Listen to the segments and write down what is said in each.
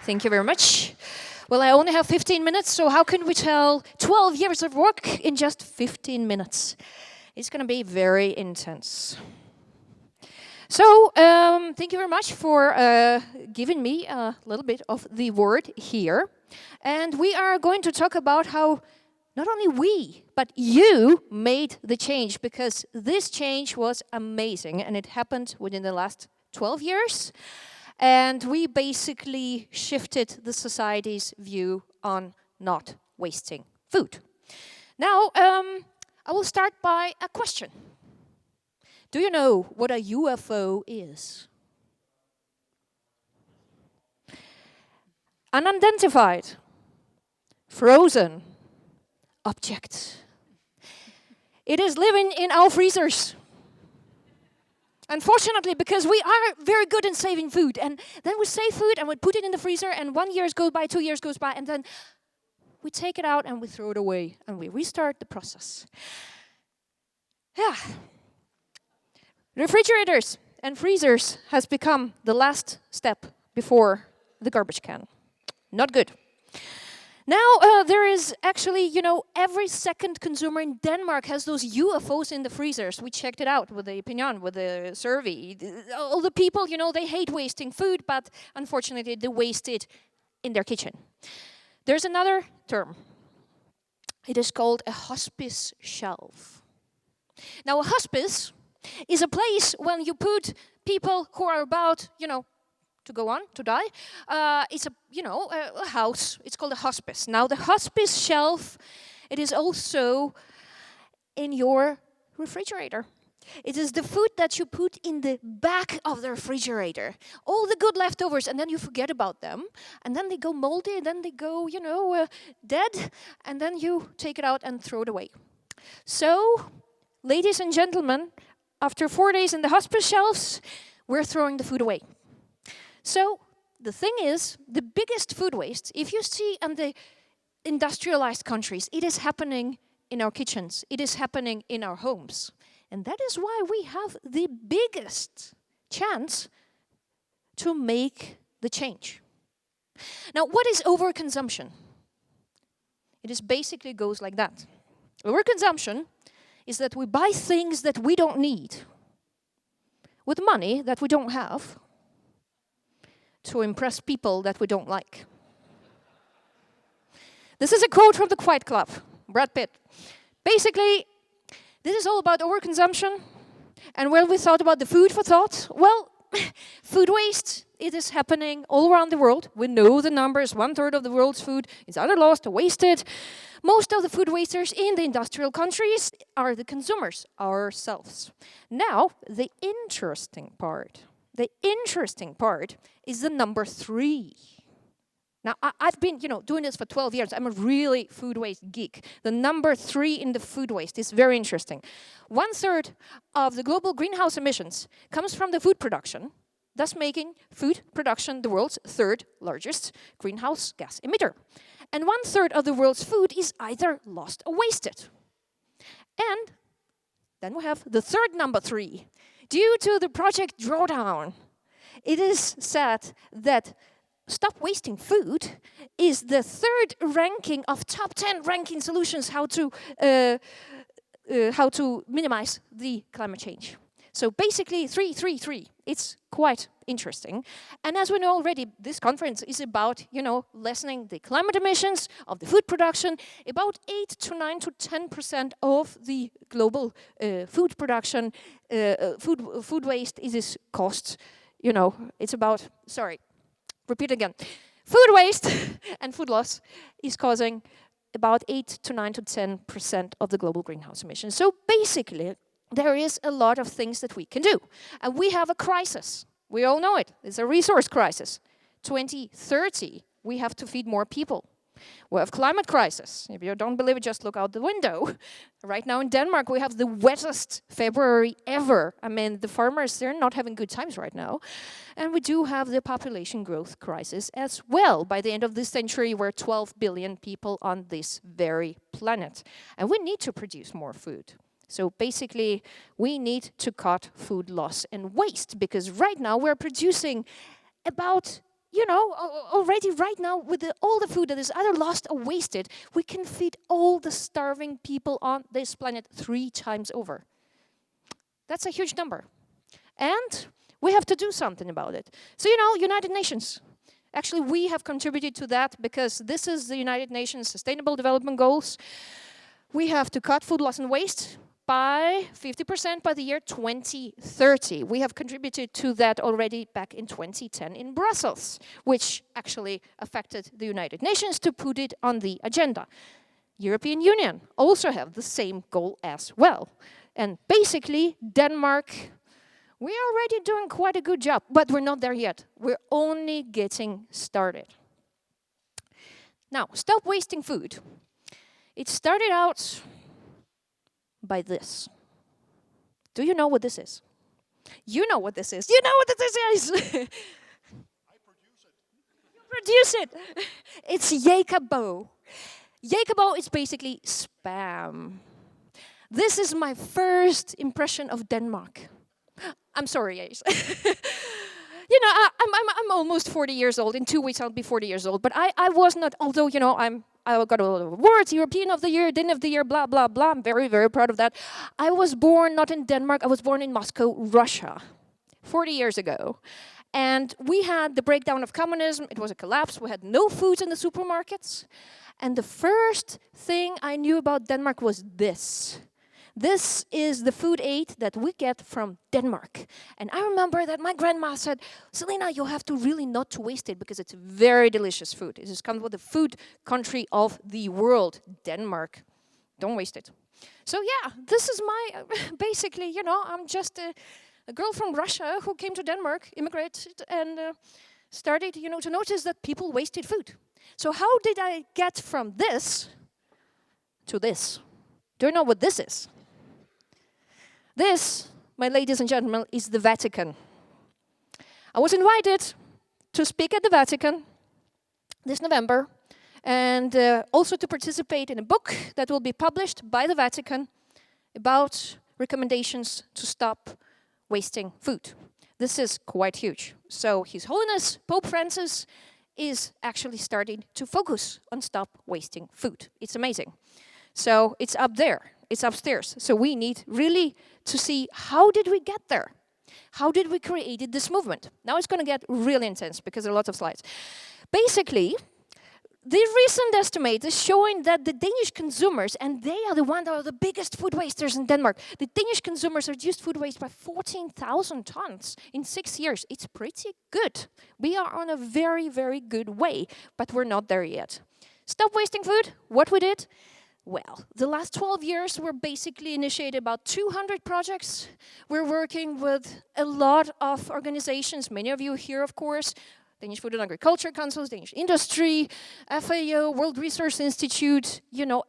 Thank you very much. Well, I only have 15 minutes, so how can we tell 12 years of work in just 15 minutes? It's going to be very intense. So, thank you very much for giving me a little bit of the word here. And we are going to talk about how not only we, but you made the change, because this change was amazing and it happened within the last 12 years. And we basically shifted the society's view on not wasting food. Now, I will start by a question. Do you know what a UFO is? Unidentified, frozen object. It is living in our freezers. Unfortunately, because we are very good in saving food. And then we save food and we put it in the freezer, and 1 year goes by, 2 years goes by, and then we take it out and we throw it away and we restart the process. Yeah. Refrigerators and freezers has become the last step before the garbage can. Not good. Now, there is actually, every second consumer in Denmark has those UFOs in the freezers. We checked it out with the opinion, with the survey. All the people, they hate wasting food, but unfortunately, they waste it in their kitchen. There's another term. It is called a hospice shelf. Now, a hospice is a place when you put people who are about, to go on, to die. It's a house. It's called a hospice. Now, the hospice shelf, it is also in your refrigerator. It is the food that you put in the back of the refrigerator. All the good leftovers, and then you forget about them. And then they go moldy, and then they go, dead. And then you take it out and throw it away. So, ladies and gentlemen, after 4 days in the hospice shelves, we're throwing the food away. So, the thing is, the biggest food waste, if you see in the industrialized countries, it is happening in our kitchens. It is happening in our homes. And that is why we have the biggest chance to make the change. Now, what is overconsumption? It is basically goes like that. Overconsumption is that we buy things that we don't need with money that we don't have, to impress people that we don't like. This is a quote from the Quiet Club, Brad Pitt. Basically, this is all about overconsumption. And when we thought about the food for thought, well, food waste, it is happening all around the world. We know the numbers. 1/3 of the world's food is either lost or wasted. Most of the food wasters in the industrial countries are the consumers, ourselves. Now, the interesting part is the number 3. Now, I've been, doing this for 12 years. I'm a really food waste geek. The number 3 in the food waste is very interesting. 1/3 of the global greenhouse emissions comes from the food production, thus making food production the world's 3rd largest greenhouse gas emitter. And 1/3 of the world's food is either lost or wasted. And then we have the third number 3. Due to the Project Drawdown, it is said that Stop Wasting Food is the 3rd ranking of top 10 ranking solutions how to minimize the climate change. So basically 3. It's quite interesting. And as we know already, this conference is about, lessening the climate emissions of the food production. About 8 to 9 to 10% of the global food production, food waste is cost. It's about, repeat again. Food waste and food loss is causing about 8 to 9 to 10% of the global greenhouse emissions. So basically, there is a lot of things that we can do. And we have a crisis. We all know it. It's a resource crisis. 2030, we have to feed more people. We have climate crisis. If you don't believe it, just look out the window. Right now in Denmark, we have the wettest February ever. I mean, the farmers, they're not having good times right now. And we do have the population growth crisis as well. By the end of this century, we're 12 billion people on this very planet. And we need to produce more food. So basically, we need to cut food loss and waste, because right now we're producing about already right now with all the food that is either lost or wasted, we can feed all the starving people on this planet 3 times over. That's a huge number. And we have to do something about it. So, United Nations. Actually, we have contributed to that because this is the United Nations Sustainable Development Goals. We have to cut food loss and waste by 50% by the year 2030. We have contributed to that already back in 2010 in Brussels, which actually affected the United Nations to put it on the agenda. European Union also have the same goal as well. And basically, Denmark, we're already doing quite a good job, but we're not there yet. We're only getting started. Now, stop wasting food. It started out by this. Do you know what this is? You know what this is. You know what this is. I produce it. You produce it. It's Jakabo. Jakabo is basically spam. This is my first impression of Denmark. I'm sorry, Ace. I'm almost 40 years old. In 2 weeks, I'll be 40 years old. But I was not, although, I got a lot of awards, European of the Year, Din of the Year, blah, blah, blah. I'm very, very proud of that. I was born not in Denmark. I was born in Moscow, Russia, 40 years ago. And we had the breakdown of communism. It was a collapse. We had no foods in the supermarkets. And the first thing I knew about Denmark was this. This is the food aid that we get from Denmark. And I remember that my grandma said, Selina, you have to really not to waste it because it's very delicious food. It is comes with the food country of the world, Denmark. Don't waste it. So yeah, this is my, basically, I'm just a girl from Russia who came to Denmark, immigrated, and started, to notice that people wasted food. So how did I get from this to this? Do you know what this is? This, my ladies and gentlemen, is the Vatican. I was invited to speak at the Vatican this November and also to participate in a book that will be published by the Vatican about recommendations to stop wasting food. This is quite huge. So His Holiness Pope Francis is actually starting to focus on stop wasting food. It's amazing. So it's up there. It's upstairs. So we need really to see how did we get there? How did we create this movement? Now it's going to get really intense because there are lots of slides. Basically, the recent estimate is showing that the Danish consumers, and they are the ones that are the biggest food wasters in Denmark, the Danish consumers reduced food waste by 14,000 tons in 6 years. It's pretty good. We are on a very, very good way, but we're not there yet. Stop wasting food. What we did? Well, the last 12 years, we're basically initiated about 200 projects. We're working with a lot of organizations, many of you here, of course, Danish Food and Agriculture Councils, Danish Industry, FAO, World Resource Institute,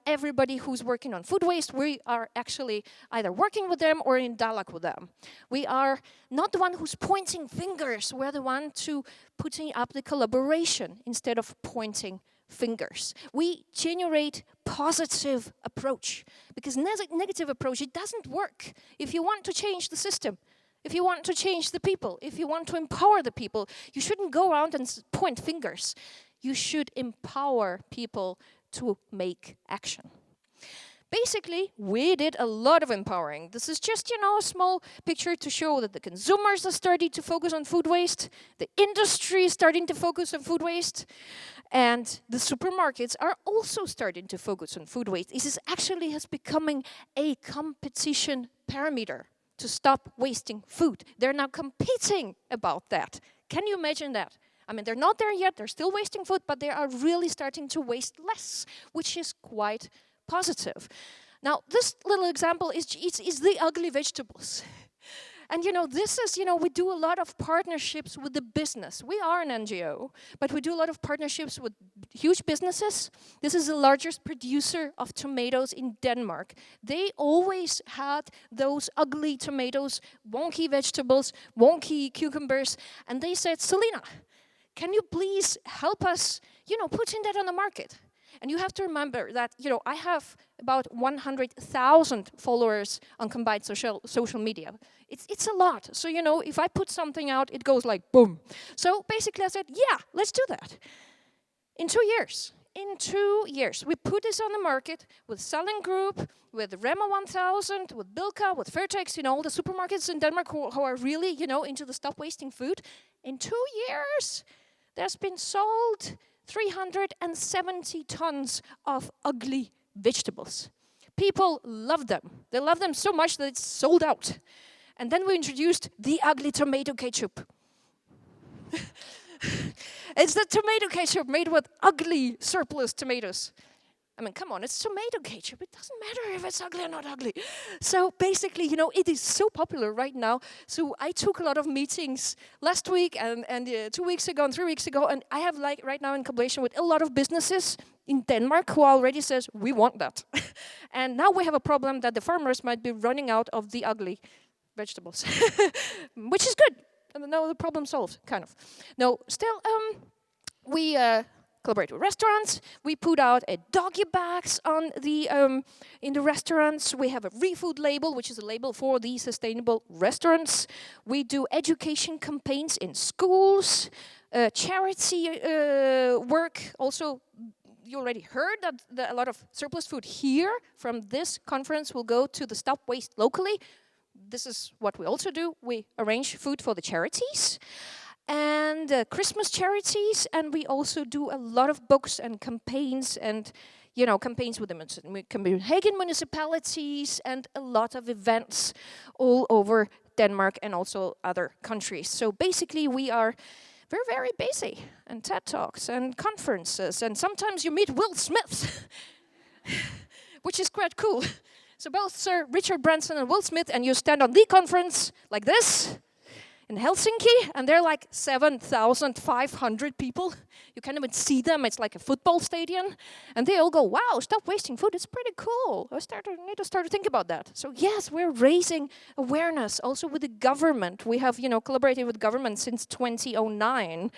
everybody who's working on food waste, we are actually either working with them or in dialogue with them. We are not the one who's pointing fingers, we're the one to putting up the collaboration instead of pointing fingers. We generate positive approach because negative approach, it doesn't work. If you want to change the system, if you want to change the people, if you want to empower the people, you shouldn't go around and point fingers. You should empower people to make action. Basically, we did a lot of empowering. This is just, a small picture to show that the consumers are starting to focus on food waste, the industry is starting to focus on food waste, and the supermarkets are also starting to focus on food waste. This is actually has becoming a competition parameter to stop wasting food. They're now competing about that. Can you imagine that? I mean, they're not there yet, they're still wasting food, but they are really starting to waste less, which is quite positive. Now, this little example is the ugly vegetables. And this is, we do a lot of partnerships with the business. We are an NGO, but we do a lot of partnerships with huge businesses. This is the largest producer of tomatoes in Denmark. They always had those ugly tomatoes, wonky vegetables, wonky cucumbers, and they said, Selina, can you please help us, putting that on the market? And you have to remember that, I have about 100,000 followers on combined social media. It's a lot. So, if I put something out, it goes like boom. So basically I said, yeah, let's do that. In 2 years. In 2 years, we put this on the market with Selling Group, with Rema 1000, with Bilka, with Fairtex, all the supermarkets in Denmark who are really, into the stop wasting food. In 2 years, there's been sold 370 tons of ugly vegetables. People love them. They love them so much that it's sold out. And then we introduced the ugly tomato ketchup. It's the tomato ketchup made with ugly surplus tomatoes. I mean, come on, it's tomato ketchup. It doesn't matter if it's ugly or not ugly. So basically, it is so popular right now. So I took a lot of meetings last week and 2 weeks ago and 3 weeks ago. And I have right now in collaboration with a lot of businesses in Denmark who already says, we want that. And now we have a problem that the farmers might be running out of the ugly vegetables, which is good. And now the problem solved, kind of. No, still, we collaborate with restaurants. We put out doggy bags on the in the restaurants. We have a ReFood label, which is a label for the sustainable restaurants. We do education campaigns in schools, charity work. Also, you already heard that a lot of surplus food here from this conference will go to the Stop Waste locally. This is what we also do. We arrange food for the charities and Christmas charities, and we also do a lot of books and campaigns and, campaigns with the Copenhagen municipalities and a lot of events all over Denmark and also other countries. So basically we're very busy, and TED Talks and conferences, and sometimes you meet Will Smith, which is quite cool. So both Sir Richard Branson and Will Smith, and you stand on the conference like this in Helsinki, and they're like 7,500 people. You can't even see them. It's like a football stadium. And they all go, wow, stop wasting food. It's pretty cool. I need to start to think about that. So yes, we're raising awareness also with the government. We have, collaborated with government since 2009.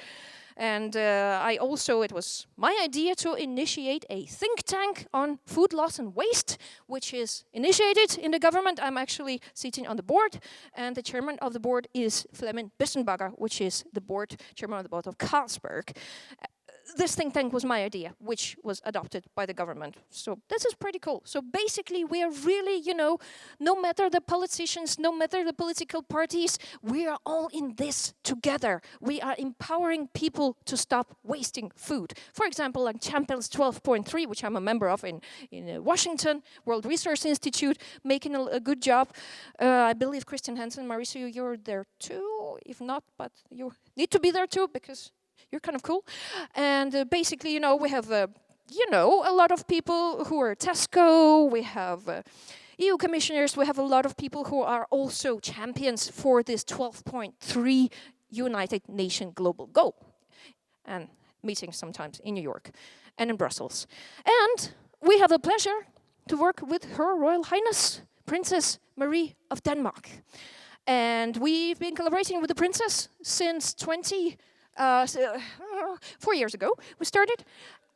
And it was my idea to initiate a think tank on food loss and waste, which is initiated in the government. I'm actually sitting on the board, and the chairman of the board is Flemming Bissenbagger, which is the chairman of the board of Carlsberg. This think tank was my idea, which was adopted by the government. So this is pretty cool. So basically, we are really, no matter the politicians, no matter the political parties, we are all in this together. We are empowering people to stop wasting food. For example, like Champions 12.3, which I'm a member of in Washington, World Resource Institute, making a good job. I believe Christian Hansen, Mauricio, you're there too. If not, but you need to be there too, because you're kind of cool. And basically, we have, a lot of people who are Tesco. We have EU commissioners. We have a lot of people who are also champions for this 12.3 United Nations global goal. And meetings sometimes in New York and in Brussels. And we have the pleasure to work with Her Royal Highness, Princess Marie of Denmark. And we've been collaborating with the princess since 4 years ago we started,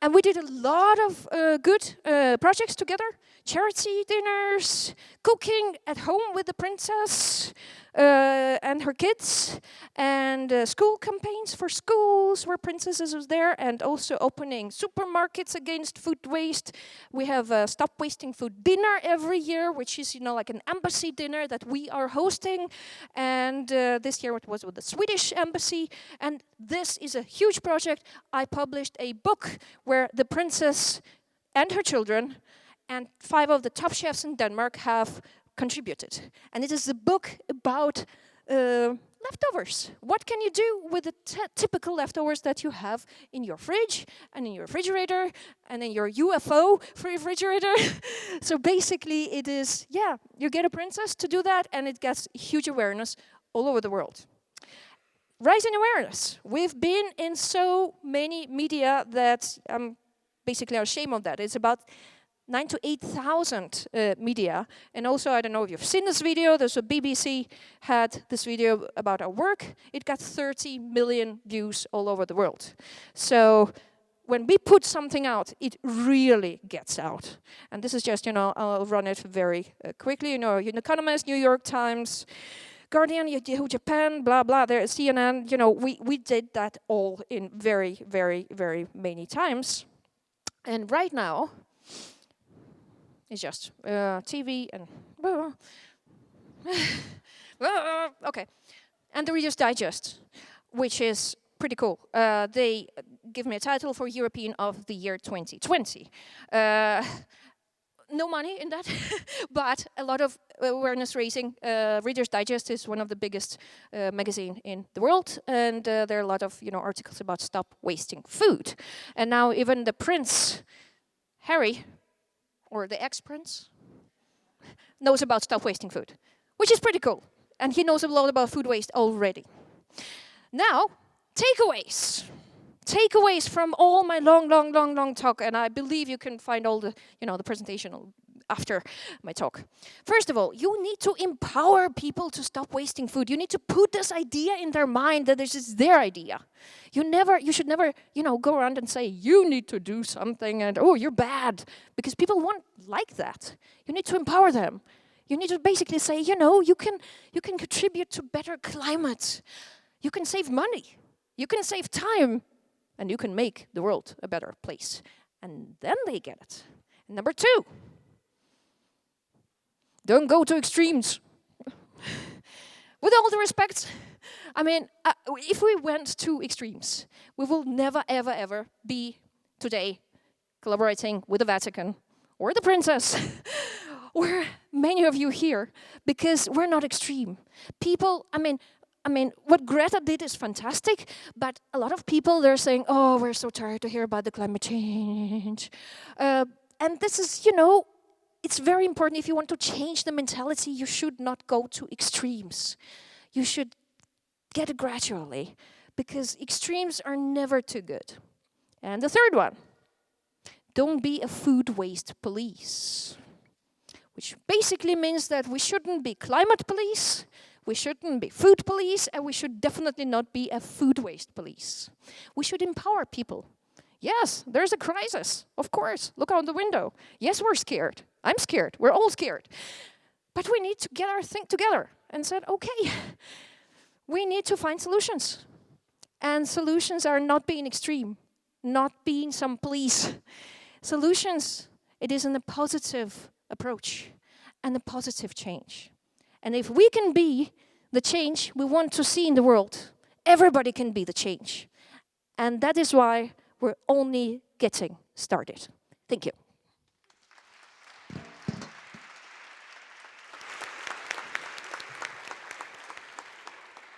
and we did a lot of good projects together, charity dinners, cooking at home with the princess and her kids, and school campaigns for schools where princesses was there, and also opening supermarkets against food waste. We have a Stop Wasting Food dinner every year, which is like an embassy dinner that we are hosting, and this year it was with the Swedish embassy, and this is a huge project. I published a book where the princess and her children and 5 of the top chefs in Denmark have contributed. And it is a book about leftovers. What can you do with the typical leftovers that you have in your fridge and in your refrigerator and in your UFO refrigerator? So basically it is, you get a princess to do that, and it gets huge awareness all over the world. Rising awareness. We've been in so many media that basically I'm ashamed of that. It's about 9,000 to 8,000 media. And also, I don't know if you've seen this video. There's a BBC had this video about our work. It got 30 million views all over the world. So when we put something out, it really gets out. And this is just, I'll run it very quickly. The Economist, New York Times, Guardian, Yahoo Japan, blah, blah, there, CNN, we did that all in very, very, very many times. And right now, it's just TV and... okay. And the Reader's Digest, which is pretty cool. They give me a title for European of the Year 2020. No money in that, but a lot of awareness raising. Reader's Digest is one of the biggest magazine in the world, and there are a lot of articles about stop wasting food. And now even the Prince Harry, or the ex-prince, knows about stop wasting food, which is pretty cool. And he knows a lot about food waste already. Now, takeaways. Takeaways from all my long talk, and I believe you can find all the, the presentation after my talk. First of all, you need to empower people to stop wasting food. You need to put this idea in their mind that this is their idea. You should never, go around and say, you need to do something, and oh, you're bad, because people won't like that. You need to empower them. You need to basically say, you can contribute to better climate. You can save money. You can save time. And you can make the world a better place. And then they get it. And number 2, don't go to extremes. With all the respect, if we went to extremes, we will never, ever, ever be today collaborating with the Vatican or the princess or many of you here, because we're not extreme. People, what Greta did is fantastic, but a lot of people, they're saying, oh, we're so tired to hear about the climate change. And this is, it's very important. If you want to change the mentality, you should not go to extremes. You should get it gradually, because extremes are never too good. And the third one, don't be a food waste police, which basically means that we shouldn't be climate police, we shouldn't be food police, and we should definitely not be a food waste police. We should empower people. Yes, there's a crisis, of course. Look out the window. Yes, we're scared. I'm scared. We're all scared. But we need to get our thing together and said, okay, we need to find solutions. And solutions are not being extreme, not being some police. Solutions, it is in a positive approach and a positive change. And if we can be the change we want to see in the world, everybody can be the change. And that is why we're only getting started. Thank you.